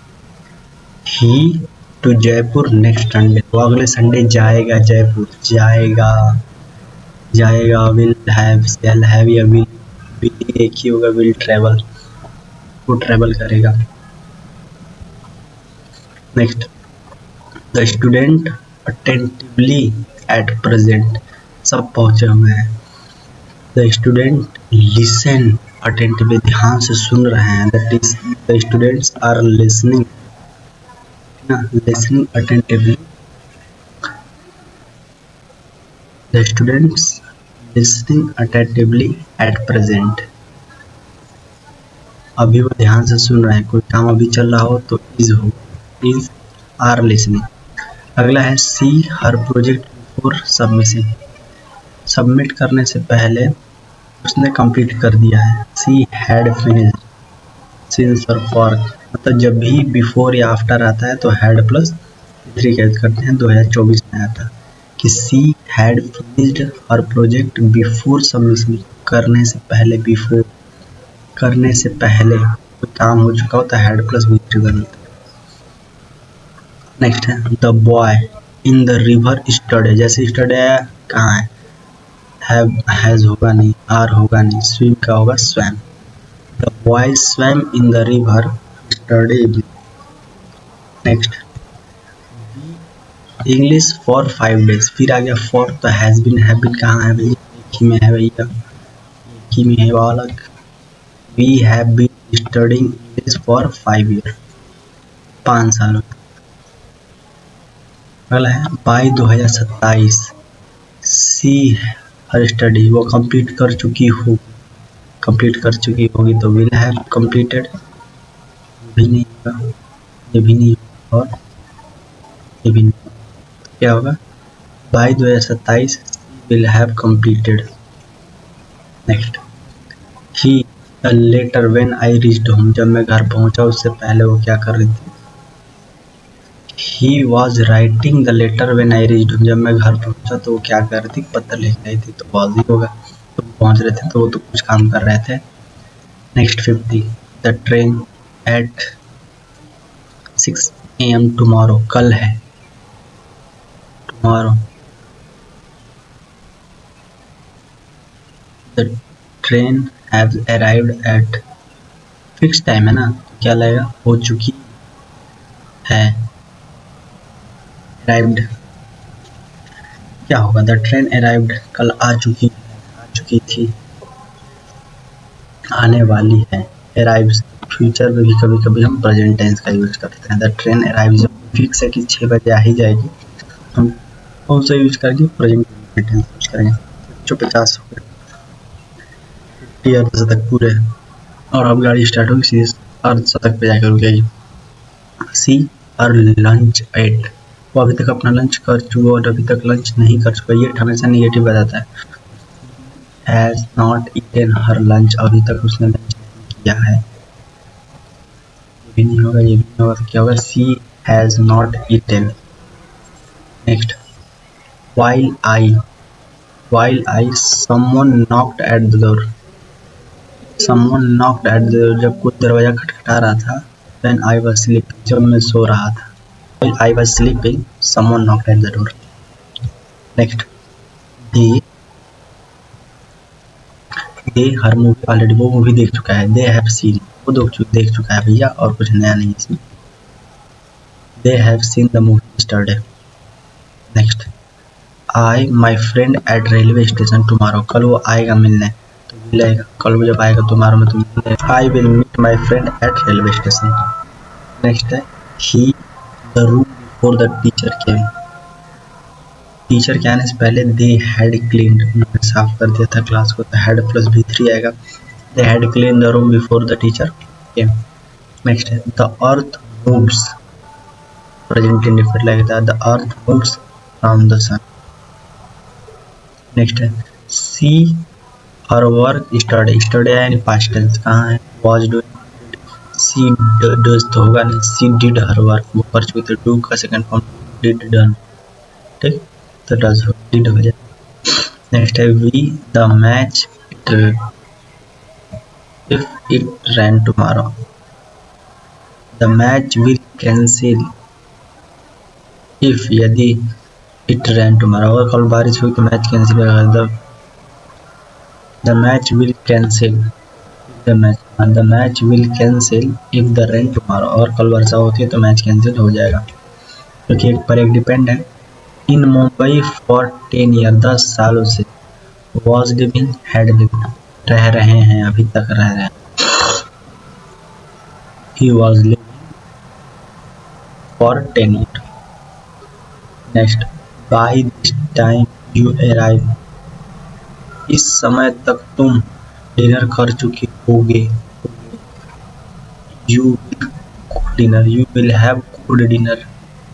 he to Jaipur next Sunday, तो अगले संडे जाएगा जयपुर, जाएगा विल हैव, शैल हैव या विल एक ही होगा, विल ट्रैवल, वो ट्रैवल करेगा। Next, the student attentively at present, सब पहुंचे हुए हैं, द स्टूडेंट लिसन अटेंटिवली, ध्यान से सुन रहे हैं, that is the students are listening, listening attentively, the students listening attentively at present, अभी वो ध्यान से सुन रहे हैं, कोई काम अभी चल रहा हो तो इज हो, इज आर लिसनिंग। अगला है, she her project before submission, submit करने से पहले उसने कंप्लीट कर दिया है, सी हैड फिनिश्ड, सिंस और फॉर, मतलब जब भी बिफोर या आफ्टर आता है तो हैड प्लस 3 कैद करते हैं, 2024 में आता है कि सी हैड फिनिश्ड और प्रोजेक्ट बिफोर सबमिशन, करने से पहले, बिफोर करने से पहले कोई काम हो चुका हो तो हैड प्लस भी3 बनता है। नेक्स्ट है, the boy in the river study, जैसे स्टडी आया कहाँ है, हैज होगा नहीं, आर होगा नहीं, स्विम का होगा swum, the boy swum in the river study. Next, English for 5 days, फिर आ गया फॉर, तो हैज बीन, हैव बीन कहाँ है भैया, एक ही में है भैया, एक ही में है बालक, we have been studying English for 5 years, 5 सालों। अगला है, बाई 2027 सी हर स्टडी, वो कंप्लीट कर चुकी होगी तो विल हैव कंप्लीटेड, भी नहीं होगा, ये भी नहीं होगा और ये भी नहीं होगा, क्या होगा, by 2027 will have completed. Next, he letter when I reached home, जब मैं घर पहुंचा उससे पहले वो क्या कर रही थी? He was writing the letter when I reached home, जब मैं घर पहुंचा तो वो क्या कर रही थी? पत्र लिख रही थी। तो वॉज ही होगा, तो पहुंच रहे थे तो वो तो कुछ काम कर रहे थे। Next 50, the train eight 6 AM tomorrow, कल है, tomorrow. The train have arrived at, fix time है ना, तो क्या लगेगा? हो चुकी है, अराइव्ड क्या होगा? द ट्रेन अराइव्ड, कल आ चुकी थी, आने वाली है। अराइव्स फ्यूचर में भी कभी कभी हम प्रेजेंट टेंस का यूज करते हैं। द ट्रेन अराइव्स फिक्स है कि 6 बजे आ ही जाएगी, हम कौन सा यूज करेंगे? प्रेजेंट टेंस यूज करेंगे। जो 50 हो गए, 50 अर्धशतक पूरे, और अब गाड़ी स्टार्ट होगी सीधे अर्धशतक पे जाकर रुकेगी। सी और लंच एट, वो अभी तक अपना लंच कर चुका और अभी तक लंच नहीं कर चुका, ये हमेशा निगेटिव बताता है। Has not eaten her lunch, अभी तक उसने लंच नहीं किया है, ये भी नहीं होगा, ये भी नहीं होगा, तो क्या होगा? She has not eaten. Next, while I someone knocked at the door, someone knocked at the door, जब कोई दरवाजा खटखटा रहा था। when I was sleeping, जब मैं सो रहा था। while I was sleeping someone knocked at the door। next, they her movie already, वो मूवी देख चुका है। they have seen, वो देख चुका है भैया, और कुछ नया नहीं इसमें। they have seen the movie yesterday। next, I my friend at railway station tomorrow, कल वो आएगा मिलने, तो मिलेगा, कल वो जब आएगा तुम्हारा में तो मिलेगा। I will meet my friend at railway station। Next है, he the room before the teacher came, teacher के आने से पहले they had cleaned, उन्होंने साफ कर दिया था क्लास को, तो had प्लस V3 आएगा। they had cleaned the room before the teacher came। Next है, the earth moves, present indefinite लगता है, the earth moves from the sun। Next है, सी हर वर्क स्टडी यानी पास्ट टेंस, कहाँ है? वॉज डूइंग, सी डज तो होगा नहीं, सी डिड हर वर्क, वो कर चुके थे। डू का सेकंड फॉर्म डिड डन, ठीक, तो डज हो, डिड हो जाए। नेक्स्ट है, we the match if it ran tomorrow, the match will cancel if, यदि इट रैन टुमारो, अगर कल बारिश हुई तो मैच कैंसिल होगा। The match will cancel, the match will cancel if the rain tomorrow, और कल वर्षा होती है तो मैच कैंसिल हो जाएगा, क्योंकि एक पर एक डिपेंड है। इन मुंबई फॉर 10 ईयर, 10 सालों से। वॉज लिविंग हैड लिव्ड, रह रहे हैं, अभी तक रह रहे हैं। He was living for 10 year. Next, by this time you arrive, इस समय तक तुम डिनर कर चुके होगे। You dinner, you will have could dinner,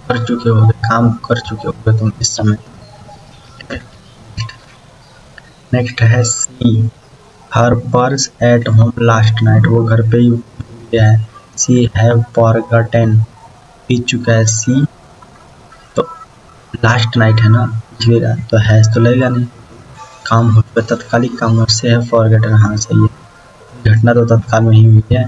कर चुके होगे, काम कर चुके होगे तुम इस समय। नेक्स्ट है, she her purse at home last night, वो घर पे ही गया है। सी हैव फॉरगॉटन, पी चुका है सी, तो लास्ट नाइट है ना, पिछली रात, तो हैज तो लगेगा नहीं, काम हो चुका, तत्कालिक काम, उससे है फॉरगेटन। हाँ सही है, घटना तो तत्काल में ही हुई है।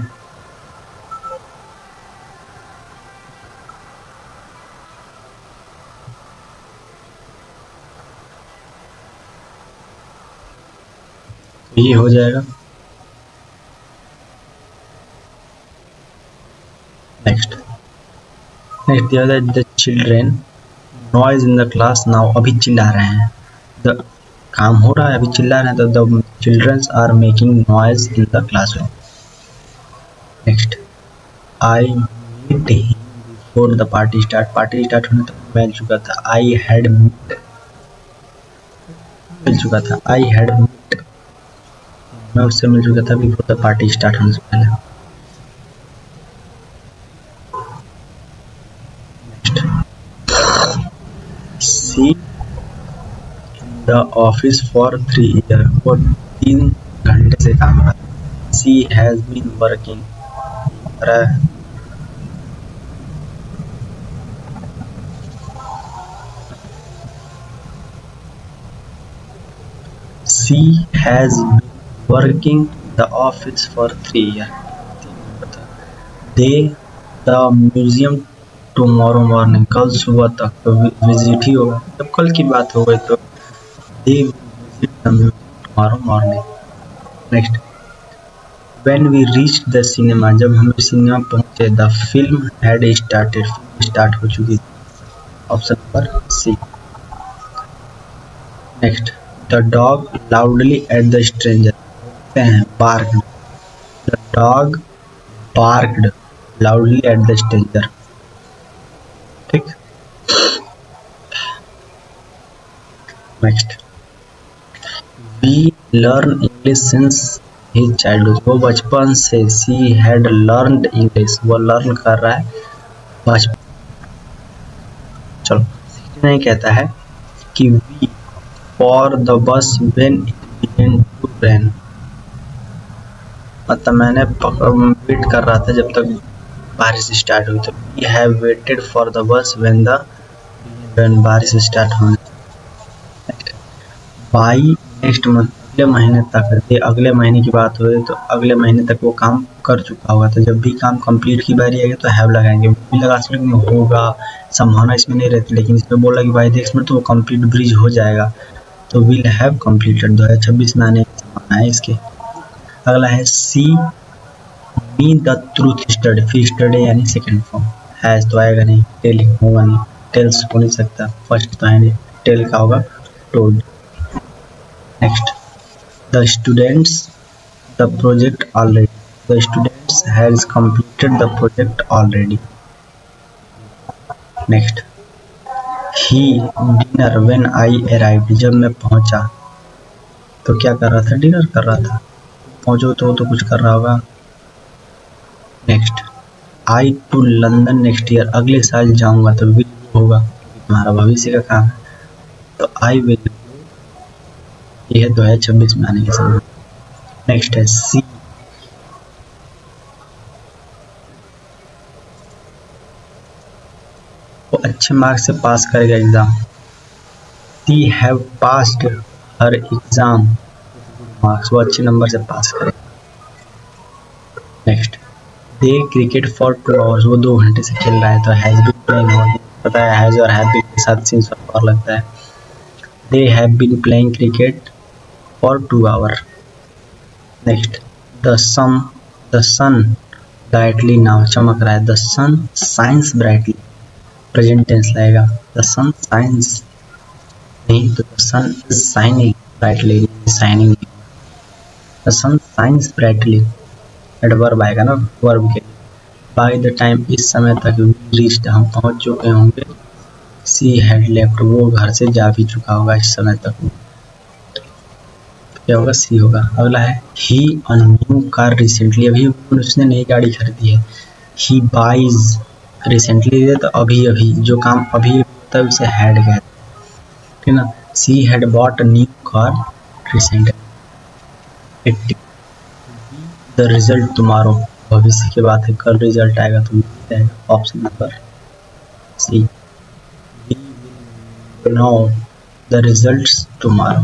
ये हो जाएगा। नेक्स्ट दिया है, the children noise in the class now, अभी चिल्ला रहे हैं, द काम हो रहा है अभी चिल्ला रहे हैं, तो the childrens are making noise in the classroom. Next, I meet him before the party start होने तक मिल चुका था। आई हैड मीट, मिल चुका था। आई हैड मीट, मैं उससे मिल चुका था बिफोर द पार्टी स्टार्ट होने से पहले। She the office for 3 year, वो 3 घंटे से काम कर रहा है। She has been working, she has been working the office for 3 years। They the museum tomorrow morning, कल सुबह तक तो विजिट ही होगा, जब कल की बात हो गई तो they visit the museum tomorrow morning. Next, when we reach the cinema, जब हम सिनेमा पहुंचे, the film had started, film start हो चुकी थी। Option number C. Next, the dog loudly at the stranger, barked, the dog barked loudly at the stranger. ठीक। Next, we learn English since his childhood, वो बचपन से, सी हैड लर्नड इंग्लिश, वो लर्न कर रहा है बचपन। चलो, नहीं कहता है कि we for the bus when it began to rain, मतलब मैंने वेट कर रहा था जब तक बारिश स्टार्ट हुई, तो we have waited for the bus when बारिश स्टार्ट होने। बाई नेक्स्ट मंथ, अगले महीने तक, ये अगले महीने की बात हुई तो अगले महीने तक वो काम कर चुका होगा, तो जब भी काम कंप्लीट की बारी आएगी तो हैव लगाएंगे, भी लगा सकते हैं, होगा संभावना इसमें नहीं रहती, लेकिन इसमें बोला कि बाई नेक्स्ट मंथ तो वो कंप्लीट ब्रिज हो जाएगा, तो विल हैव कंप्लीटेड 2026 में आने की संभावना है इसके। अगला है सी मी द ट्रूथ स्टडी, फिर स्टडी यानी सेकेंड फॉर्म, हैज तो आएगा नहीं, टेल होगा नहीं, टेल्स हो नहीं सकता, फर्स्ट तो है नहीं, टेल का होगा told. Next, the students the project already, the students has completed the project already. Next, he dinner when I arrived, जब मैं पहुंचा तो क्या कर रहा था, डिनर कर रहा था, पहुंचो तो कुछ कर रहा होगा। Next, I to London next year, अगले साल जाऊंगा, तो विल होगा, तुम्हारा भविष्य का काम है, तो आई विल, यह 2026 में आने की संभावना। नेक्स्ट है सी, वो अच्छे मार्क्स से पास करेगा exam, she have passed her exam marks, वो अच्छे नंबर से पास करेगा। Next, they cricket for 2 hours, वो 2 घंटे से खेल रहा है, तो हैज बीन प्लेइंग, पता है हैज और हैव बीन के साथ सिंस और लगता है, they have been playing cricket for 2 hours। Next, the sun brightly now, चमक रहा है, the sun shines brightly, present tense लगेगा, द सन साइंस नहीं, तो the sun is shining brightly, shining, the sun shines brightly, adverb आएगा ना वर्ब के लिए। बाय द टाइम, इस समय तक, रीच्ड हम पहुंच चुके होंगे, सी हैड लेफ्ट, वो घर से जा भी चुका होगा इस समय तक, क्या होगा, सी होगा। अगला है ही अ न्यू कार रिसेंटली, अभी उसने नई गाड़ी खरीदी है, ही बाइज रिसेंटली, तो अभी अभी जो काम अभी होता है उसे हैड कहते हैं, ठीक ना, she had bought a new car recently. The result tomorrow, भविष्य की बात है, कल रिजल्ट आएगा तो मिलेगा, option number C, we will know the results tomorrow,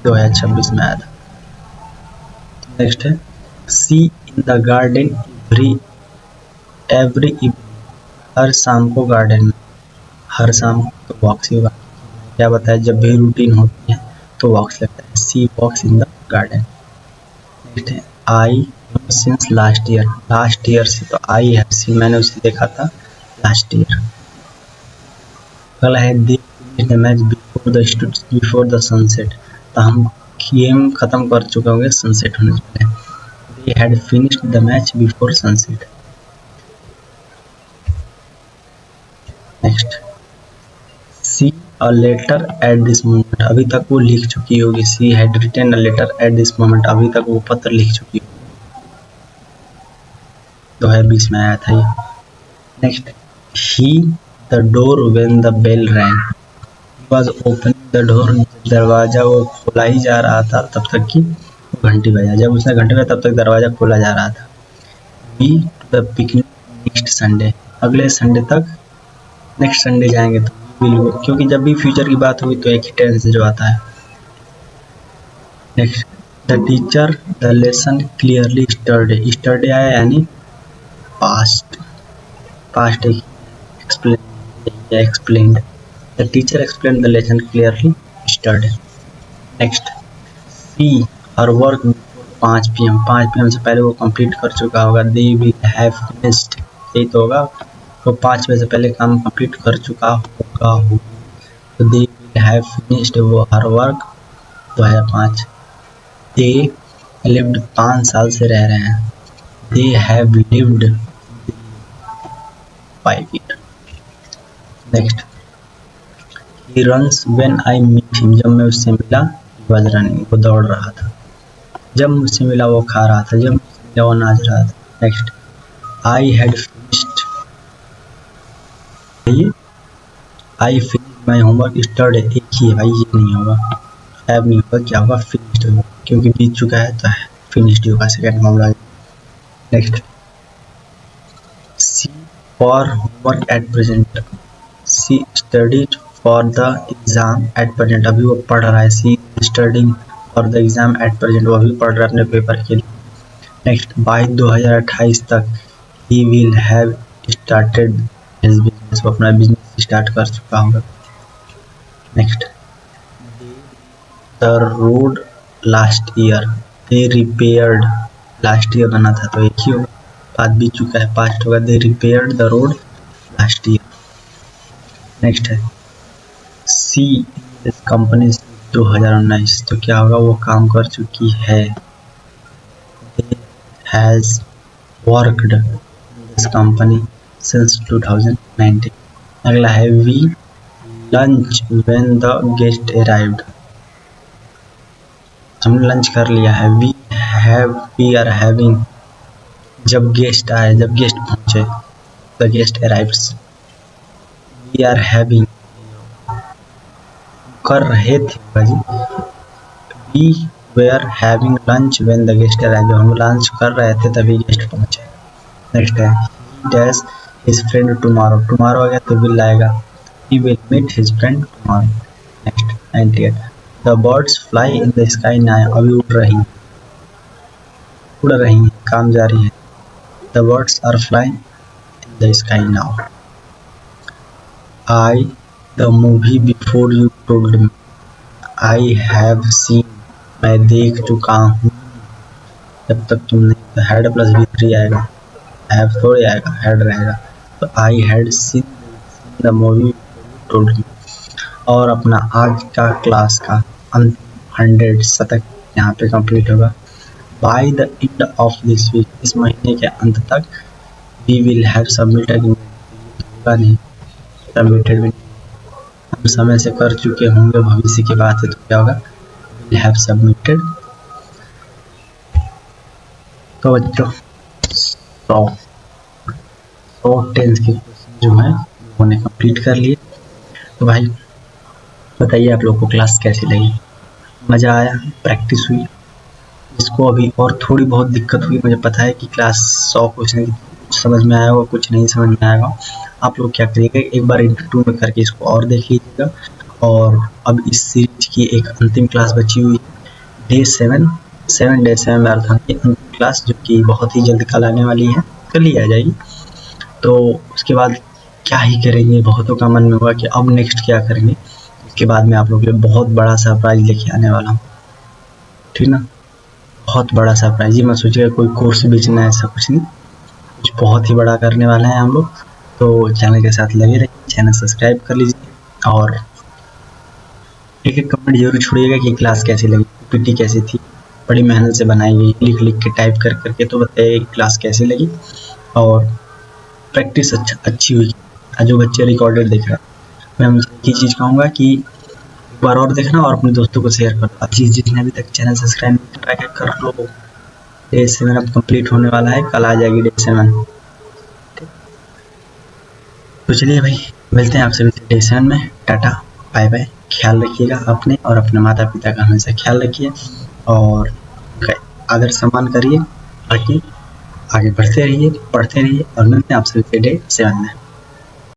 2026 में आया था। नेक्स्ट है she in the garden every evening, हर शाम को गार्डन में, हर शाम तो वॉक्स ही होगा, क्या बताया, जब भी रूटीन होती है तो वॉक्स लगता है, she walks in the garden. Next है I since last year, last year से तो आई है, सी मैंने उसे देखा था लास्ट ईयर। अगला है they finish the match before the sunset, तो हम गेम खत्म कर चुके होंगे सनसेट होने से पहले, they had finished the match before sunset. Next, she a letter at this moment, अभी तक वो लिख चुकी होगी, she had written a letter at this moment, अभी तक वो पत्र लिख चुकी होगी, 2020 में आया था ये। Next, he the door when the bell rang, was opening the door, दरवाजा वो खोला ही जा रहा था तब तक कि घंटी बजा। जब उसने घंटी बजाया तब तक दरवाज़ा खोला जा रहा था। Be to the picnic next Sunday, अगले संडे तक, नेक्स्ट संडे जाएंगे तो विल गो, क्योंकि जब भी फ्यूचर की बात हुई तो एक ही टेंस जो आता है। Next, the teacher the lesson clearly yesterday, yesterday आया यानी past, past explained, the teacher explain the lesson clearly yesterday. Next, she her work 5 PM, 5 PM से पहले वो कंप्लीट कर चुका होगा। दे विल हैव फिनिश्ड, यही तो होगा, वो 5 बजे से पहले काम कंप्लीट कर चुका होगा। तो दे विल हैव फिनिश्ड वो हर वर्क 2005। दे लिव्ड 5 साल से रह रहे हैं। They have lived 5 years। Next, he runs when I meet him, जब मैं उससे मिला, ही वाज रनिंग, वो दौड़ रहा था। जब मुझसे मिला वो खा रहा था, जब मुझसे मिला वो नाच रहा था। Next, I had finished, I finished my homework yesterday, एक ही है भाई, ये नहीं होगा, हैव नहीं होगा, क्या होगा, फिनिश्ड होगा, क्योंकि बीत चुका है तो फिनिश्ड होगा, सेकेंड मामला। Next, she for homework at present, she studied for the exam at present, अभी वो पढ़ रहा है। She studying for the exam at present, वो अभी पढ़ रहा है अपने पेपर के लिए। नेक्स्ट, बाय 2028 तक ही will have started his business, वो अपना बिजनेस स्टार्ट कर चुका होगा। Next, the road last year, they repaired, last year बना था तो एक ही होगा, बात बीत चुका है, पास्ट होगा। They repaired the road last year. Next है, सी इस कंपनी 2019, तो क्या होगा, वो काम कर चुकी है। They has worked this company since 2019। अगला है, we lunch when the guest arrived, हमने लंच कर लिया है। वी आर हैविंग, जब गेस्ट आए, जब गेस्ट पहुंचे, the guest arrives. We are having, कर रहे थे भाजी, we were having lunch when the guest arrived, हम लंच कर रहे थे तभी गेस्ट पहुंचे। नेक्स्ट है, he dash his friend tomorrow, tomorrow आ गया तो विल आएगा, he will meet his friend tomorrow. Next 98, the birds fly in the sky now, अभी उड़ रही हैं, काम जारी है। The birds are flying in the sky now. I the movie before you told me, I have seen, मैं देख चुका हूँ, जब तक तुम नहीं, तो हैड प्लस V3 आएगा, हैव थोड़ी आएगा, हैड रहेगा, तो I had seen the movie told me. और अपना आज का क्लास का अंतिम 100 शतक यहाँ पे कंप्लीट होगा। By the end of this week, इस महीने के अंत तक, वी विल हैव सबमिटेड, होगा नहीं, सबमिटेड भी हम समय से कर चुके होंगे, भविष्य की बात है तो क्या होगा, विल हैव सबमिटेड। तो बच्चों 100 टेंस के क्वेश्चन जो है उन्होंने कंप्लीट कर लिए। तो भाई बताइए आप लोग को क्लास कैसी लगी, मज़ा आया, प्रैक्टिस हुई? इसको अभी और थोड़ी बहुत दिक्कत हुई, मुझे पता है कि क्लास 100 क्वेश्चन कुछ समझ में आया होगा, कुछ नहीं समझ में आएगा। आप लोग क्या करिएगा, एक बार इंटरव्यू में करके इसको और देख लीजिएगा। और अब इस सीरीज की एक अंतिम क्लास बची हुई डे 7 डे 7 मैराथन की अंतिम क्लास, जो कि बहुत ही जल्द कल आने वाली है, कल ही आ जाएगी। तो उसके बाद क्या ही करेंगे, बहुतों का मन में होगा कि अब नेक्स्ट क्या करेंगे। उसके बाद में आप लोगों के लिए बहुत बड़ा सरप्राइज लेके आने वाला हूँ, ठीक ना, बहुत बड़ा सरप्राइज। ये मैं सोचिएगा कोई कोर्स बेचना है, ऐसा कुछ नहीं, कुछ बहुत ही बड़ा करने वाले हैं हम लोग। तो चैनल के साथ लगे रहिए, चैनल सब्सक्राइब कर लीजिए और एक कमेंट जरूर छोड़िएगा कि क्लास कैसी लगी, पीपीटी कैसी थी, बड़ी मेहनत से बनाई गई, लिख के टाइप कर करके, तो बताइए क्लास कैसी लगी। और प्रैक्टिस अच्छी हुई, जो बच्चे रिकॉर्डेड देख रहे हैं, मैं उनसे एक ही चीज़ कहूँगा कि एक बार और देखना और अपने दोस्तों को शेयर करो। अब जिसने अभी तक चैनल सब्सक्राइब नहीं कर लो, डे 7 अब कंप्लीट होने वाला है, कल आ जाएगी डे 7। तो चलिए भाई, मिलते हैं आपसे डे 7 में। टाटा बाय बाय, ख्याल रखिएगा अपने और अपने माता पिता का हमेशा ख्याल रखिए और आदर सम्मान करिए, बाकी आगे बढ़ते रहिए, पढ़ते रहिए और मिलते हैं आप सभी से डे 7 में।